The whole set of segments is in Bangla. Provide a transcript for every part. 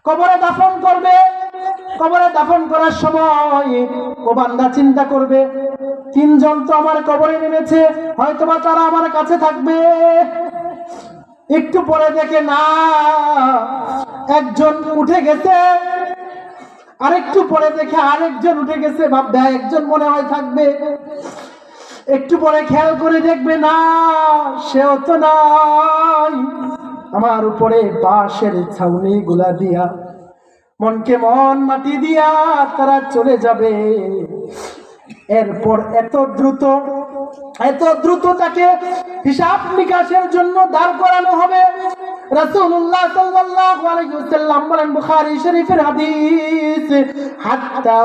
কবরে দাফন করবে। কবরে দাফন করার সময় ও বান্দা চিন্তা করবে, তিনজন তো আমার কবরে নেমেছে, হয়তোবা তারা আমার কাছে থাকবে। একটু পরে দেখে না, একজন উঠে গেছে, আরেকটু পরে দেখে আরেকজন উঠে গেছে, ভাববে একজন মনে হয় থাকবে। একটু পরে খেয়াল করে দেখবে না, সেও তো নাই। আমার উপরে বাঁশের ছাউনি গুলা দিয়া, মনকে মন মাটি দিয়া তারা চলে যাবে। এরপর এত দ্রুত তাকে হিসাব নিকাশের জন্য দাঁড় করানো হবে। রাসূলুল্লাহ সাল্লাল্লাহু আলাইহি ওয়াসাল্লাম বলেন, বুখারী শরীফের হাদিস, হাত্তা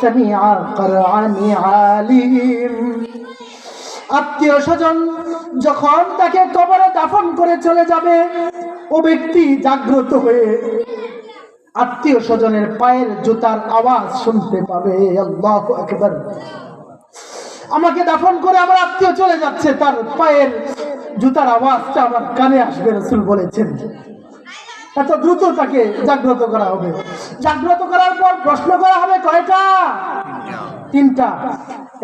সামিআ করআনি আলিম। আত্মীয় স্বজন যখন তাকে কবরে দাফন করে চলে যাবে, ও ব্যক্তি জাগ্রত হয়ে আত্মীয় স্বজনের পায়ের জুতার আওয়াজ শুনতে পাবে। আল্লাহু আকবার। আমাকে দাফন করে আমার আত্মীয় চলে যাচ্ছে, তার পায়ের জুতার আওয়াজটা আমার কানে আসবে, রাসূল বলেছেন। এত দ্রুত তাকে জাগ্রত করা হবে। জাগ্রত করার পর প্রশ্ন করা হবে কয়টা? তিনটা।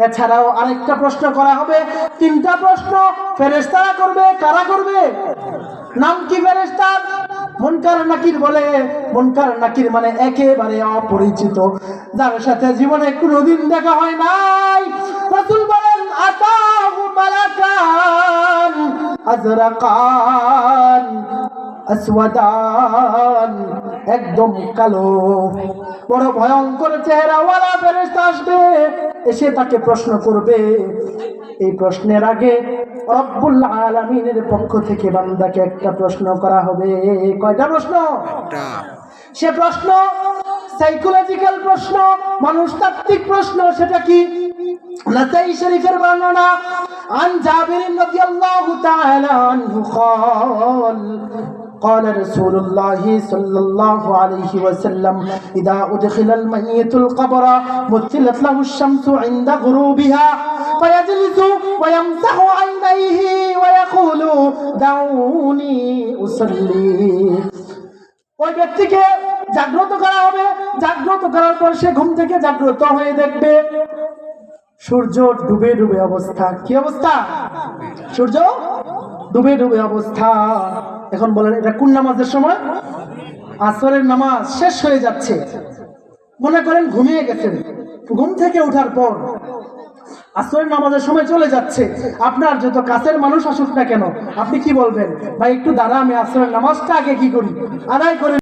এছাড়াও আরেকটা প্রশ্ন করা হবে। তিনটা প্রশ্ন ফেরেশতারা করবে। কারা করবে? নাম কি ফেরেশতার? মুনকার নাকির বলে। মুনকার নাকির মানে একেবারে অপরিচিত, যার সাথে জীবনে কোনোদিন দেখা হয় নাই। রাসূল বলেন, আতাহু মালাকান আজরাকান আসওয়াদান, একদম কালো বড় ভয়ঙ্কর চেহারাওয়ালা ফেরেশতা আসবে, এসে তাকে প্রশ্ন করবে। এই প্রশ্নের আগে রব্বুল আলামিনের পক্ষ থেকে বান্দাকে একটা প্রশ্ন করা হবে। কয়টা প্রশ্ন? সে প্রশ্ন সাইকোলজিক্যাল প্রশ্ন, মানুষতাত্ত্বিক প্রশ্ন। সেটা কি? নাসাই শরীফের বর্ণনা, আন জাবির রাদিয়াল্লাহু তাআলা আনহু قال قال رسول الله صلى الله عليه وسلم إذا أدخل الميت القبر مثلت له الشمس عند غروبها فيجلس ويمسح عينيه ويقول دعوني أصلي। ওই ব্যক্তিকে জাগ্রত করা হবে। জাগ্রত করার পর সে ঘুম থেকে জাগ্রত হয়ে দেখবে সূর্য ডুবে ডুবে অবস্থা। কি অবস্থা? সূর্য ডুবে ডুবে অবস্থা। এখন বলেন, এটা কোন নামাজের সময়? আসরের নামাজ শেষ হয়ে যাচ্ছে। মনে করেন ঘুমিয়ে গেছেন, ঘুম থেকে ওঠার পর আসরের নামাজের সময় চলে যাচ্ছে। আপনার যত কাছের মানুষ আসুক না কেন, আপনি কি বলবেন? ভাই একটু দাঁড়া, আমি আসরের নামাজটা আগে কি করি, আদায় করে